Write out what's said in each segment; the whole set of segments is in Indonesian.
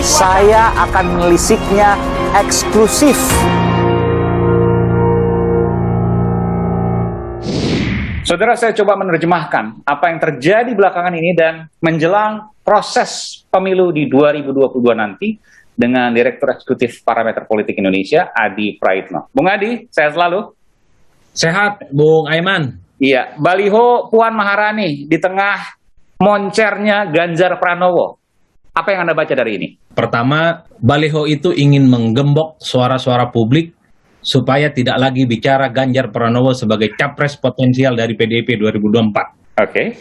Saya akan menelisiknya eksklusif. Saudara, saya coba menerjemahkan apa yang terjadi belakangan ini dan menjelang proses pemilu di 2022 nanti dengan Direktur Eksekutif Parameter Politik Indonesia, Adi Praitno. Bung Adi, sehat selalu? Sehat, Bung Aiman. Iya, baliho Puan Maharani di tengah moncernya Ganjar Pranowo. Apa yang Anda baca dari ini? Pertama, baliho itu ingin menggembok suara-suara publik supaya tidak lagi bicara Ganjar Pranowo sebagai capres potensial dari PDIP 2024. Oke.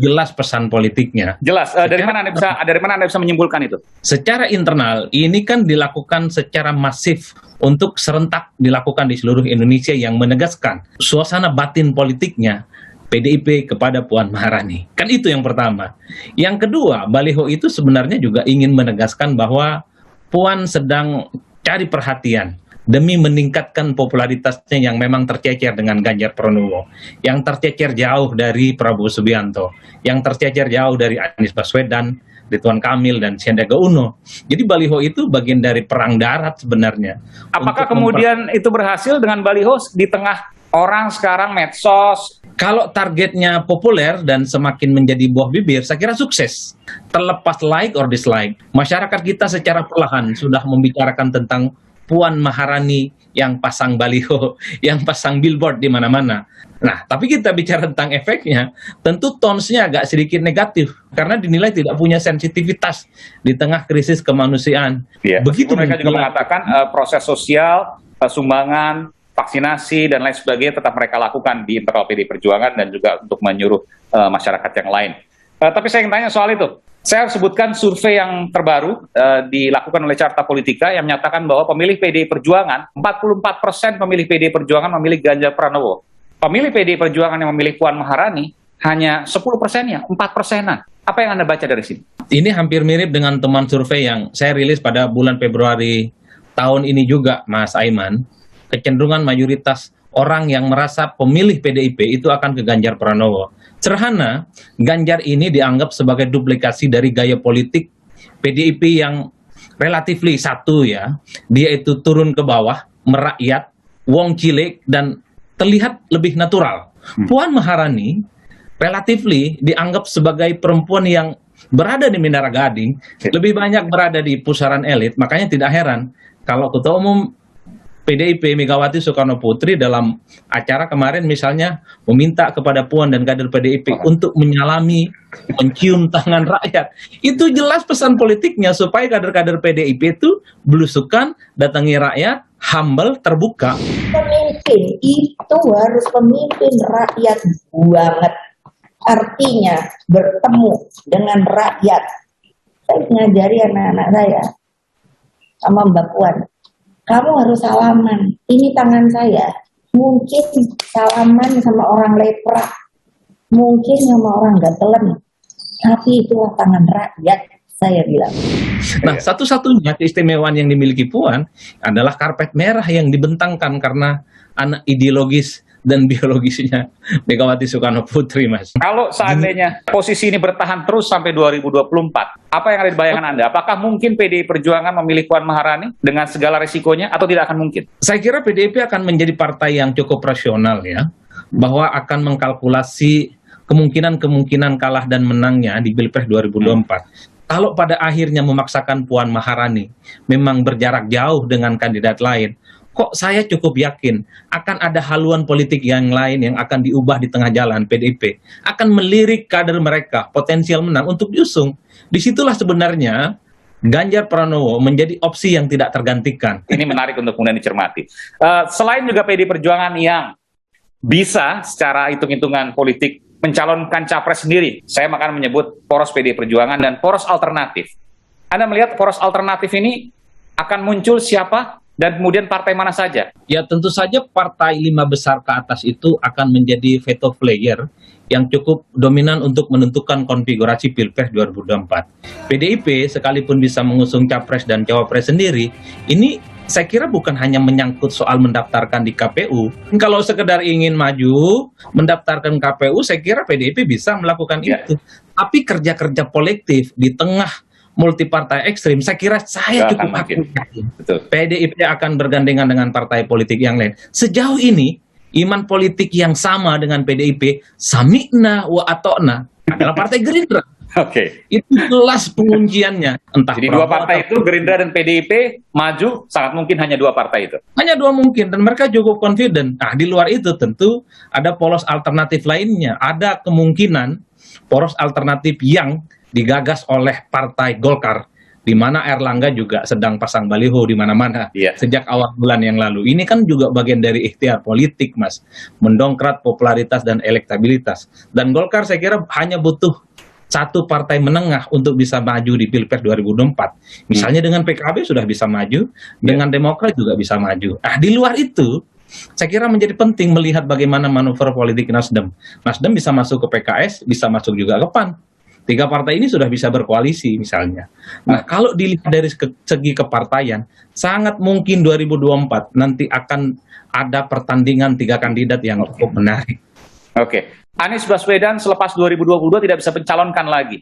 Jelas pesan politiknya. Jelas. Dari mana Anda bisa menyimpulkan itu? Secara internal, ini kan dilakukan secara masif untuk serentak dilakukan di seluruh Indonesia yang menegaskan suasana batin politiknya PDIP kepada Puan Maharani. Kan itu yang pertama. Yang kedua, baliho itu sebenarnya juga ingin menegaskan bahwa Puan sedang cari perhatian demi meningkatkan popularitasnya yang memang tercecer dengan Ganjar Pranowo, yang tercecer jauh dari Prabowo Subianto, yang tercecer jauh dari Anies Baswedan, Ridwan Kamil, dan Sandiaga Uno. Jadi baliho itu bagian dari perang darat sebenarnya. Apakah kemudian itu berhasil dengan baliho di tengah orang sekarang medsos? Kalau targetnya populer dan semakin menjadi buah bibir, saya kira sukses. Terlepas like or dislike, masyarakat kita secara perlahan sudah membicarakan tentang Puan Maharani yang pasang baliho, yang pasang billboard di mana-mana. Nah, tapi kita bicara tentang efeknya, tentu tones-nya agak sedikit negatif karena dinilai tidak punya sensitivitas di tengah krisis kemanusiaan. Ya, begitu mereka juga mengatakan proses sosial, sumbangan, vaksinasi dan lain sebagainya tetap mereka lakukan di internal PDI Perjuangan dan juga untuk menyuruh masyarakat yang lain. Tapi saya ingin tanya soal itu. Saya sebutkan survei yang terbaru dilakukan oleh Carta Politika yang menyatakan bahwa pemilih PDI Perjuangan, 44% pemilih PDI Perjuangan memilih Ganjar Pranowo. Pemilih PDI Perjuangan yang memilih Puan Maharani hanya 10%-nya, 4%-an. Apa yang Anda baca dari sini? Ini hampir mirip dengan teman survei yang saya rilis pada bulan Februari tahun ini juga, Mas Aiman. Kecenderungan mayoritas orang yang merasa pemilih PDIP itu akan ke Ganjar Pranowo. Sederhana, Ganjar ini dianggap sebagai duplikasi dari gaya politik PDIP yang relatif satu ya. Dia itu turun ke bawah, merakyat, wong cilik, dan terlihat lebih natural. Puan Maharani relatif dianggap sebagai perempuan yang berada di Menara Gading, lebih banyak berada di pusaran elit. Makanya tidak heran kalau Ketua Umum PDIP Megawati Soekarno Putri dalam acara kemarin misalnya meminta kepada Puan dan kader PDIP untuk menyalami, mencium tangan rakyat. Itu jelas pesan politiknya supaya kader-kader PDIP itu belusukan, datangi rakyat, humble, terbuka. Pemimpin itu harus pemimpin rakyat banget. Artinya bertemu dengan rakyat. Saya mengajari anak-anak saya sama Mbak Puan. Kamu harus salaman, ini tangan saya. Mungkin salaman sama orang lepra, mungkin sama orang gatelan, tapi itulah tangan rakyat, saya bilang. Nah, satu-satunya keistimewaan yang dimiliki Puan adalah karpet merah yang dibentangkan karena anak ideologis dan biologisnya Megawati Soekarno Putri, Mas. Kalau seandainya posisi ini bertahan terus sampai 2024, apa yang ada di bayangan Anda? Apakah mungkin PDI Perjuangan memilih Puan Maharani dengan segala risikonya atau tidak akan mungkin? Saya kira PDIP akan menjadi partai yang cukup rasional ya, bahwa akan mengkalkulasi kemungkinan kalah dan menangnya di Pilpres 2024. Kalau pada akhirnya memaksakan Puan Maharani memang berjarak jauh dengan kandidat lain, kok saya cukup yakin akan ada haluan politik yang lain yang akan diubah di tengah jalan. PDIP akan melirik kader mereka potensial menang untuk diusung. Disitulah sebenarnya Ganjar Pranowo menjadi opsi yang tidak tergantikan. Ini menarik untuk kemudian dicermati. Selain juga PDI Perjuangan yang bisa secara hitung-hitungan politik mencalonkan capres sendiri, saya akan menyebut poros PDI Perjuangan dan poros alternatif. Anda melihat poros alternatif ini akan muncul siapa? Dan kemudian partai mana saja? Ya tentu saja partai 5 besar ke atas itu akan menjadi veto player yang cukup dominan untuk menentukan konfigurasi Pilpres 2024. PDIP sekalipun bisa mengusung capres dan cawapres sendiri, ini saya kira bukan hanya menyangkut soal mendaftarkan di KPU. Kalau sekedar ingin maju, mendaftarkan KPU, saya kira PDIP bisa melakukan itu. Tapi kerja-kerja kolektif di tengah multi partai ekstrim, saya kira saya Nggak cukup akan mungkin. yakin Betul. PDIP akan bergandengan dengan partai politik yang lain. Sejauh ini iman politik yang sama dengan PDIP, sami'na wa ata'na, adalah Partai Gerindra. Oke. Itu jelas pengunciannya. Entah Jadi dua Prabowo partai atau- itu, Gerindra dan PDIP, maju sangat mungkin hanya dua partai itu. hanya dua mungkin, dan mereka cukup confident. Nah, di luar itu tentu ada poros alternatif lainnya. Ada kemungkinan poros alternatif yang digagas oleh Partai Golkar, di mana Erlangga juga sedang pasang baliho di mana-mana Iya. sejak awal bulan yang lalu. Ini kan juga bagian dari ikhtiar politik, Mas, mendongkrak popularitas dan elektabilitas. Dan Golkar saya kira hanya butuh satu partai menengah untuk bisa maju di Pilpres 2024. Misalnya dengan PKB sudah bisa maju, dengan Demokrat juga bisa maju. Nah, di luar itu, saya kira menjadi penting melihat bagaimana manuver politik Nasdem. Nasdem bisa masuk ke PKS, bisa masuk juga ke PAN. 3 partai ini sudah bisa berkoalisi misalnya. Nah, kalau dilihat dari segi kepartaian, sangat mungkin 2024 nanti akan ada pertandingan 3 kandidat yang cukup menarik. Oke. Anies Baswedan selepas 2022 tidak bisa mencalonkan lagi.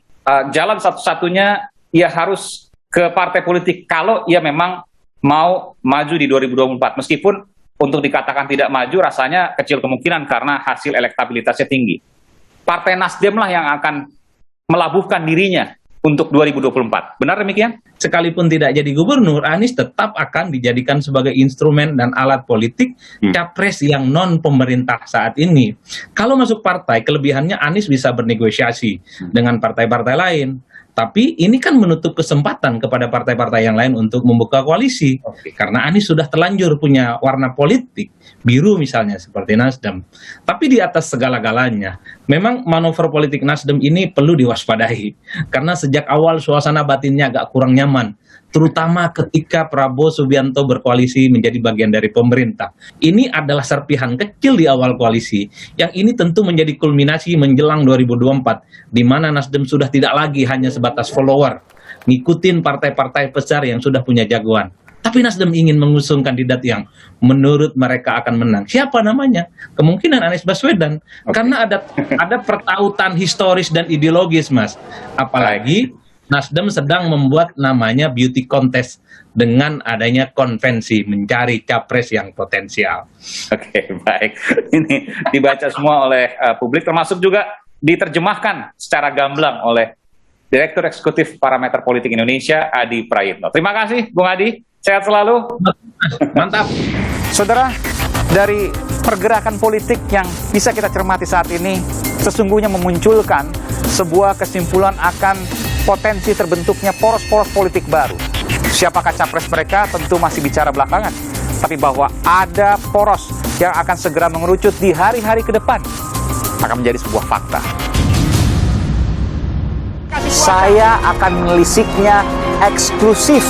Jalan satu-satunya ia harus ke partai politik kalau ia memang mau maju di 2024. Meskipun untuk dikatakan tidak maju rasanya kecil kemungkinan karena hasil elektabilitasnya tinggi. Partai Nasdem lah yang akan melabuhkan dirinya untuk 2024. Benar demikian? Sekalipun tidak jadi gubernur, Anies tetap akan dijadikan sebagai instrumen dan alat politik capres yang non pemerintah saat ini. Kalau masuk partai, kelebihannya Anies bisa bernegosiasi dengan partai-partai lain. Tapi ini kan menutup kesempatan kepada partai-partai yang lain untuk membuka koalisi. Karena Anies sudah terlanjur punya warna politik, biru misalnya seperti Nasdem. Tapi di atas segala-galanya, memang manuver politik Nasdem ini perlu diwaspadai. Karena sejak awal suasana batinnya agak kurang nyaman. Terutama ketika Prabowo Subianto berkoalisi menjadi bagian dari pemerintah. Ini adalah serpihan kecil di awal koalisi, yang ini tentu menjadi kulminasi menjelang 2024, di mana Nasdem sudah tidak lagi hanya sebatas follower, ngikutin partai-partai besar yang sudah punya jagoan. Tapi Nasdem ingin mengusung kandidat yang menurut mereka akan menang. Siapa namanya? Kemungkinan Anies Baswedan. Karena ada pertautan historis dan ideologis, Mas. Apalagi Nasdem sedang membuat namanya beauty contest dengan adanya konvensi mencari capres yang potensial. Oke, baik. Ini dibaca semua oleh publik, termasuk juga diterjemahkan secara gamblang oleh Direktur Eksekutif Parameter Politik Indonesia, Adi Prayitno. Terima kasih, Bung Adi. Sehat selalu. Mantap. Saudara, dari pergerakan politik yang bisa kita cermati saat ini, sesungguhnya memunculkan sebuah kesimpulan akan potensi terbentuknya poros-poros politik baru. Siapakah capres mereka tentu masih bicara belakangan. Tapi bahwa ada poros yang akan segera mengerucut di hari-hari ke depan akan menjadi sebuah fakta. Saya akan menelisiknya eksklusif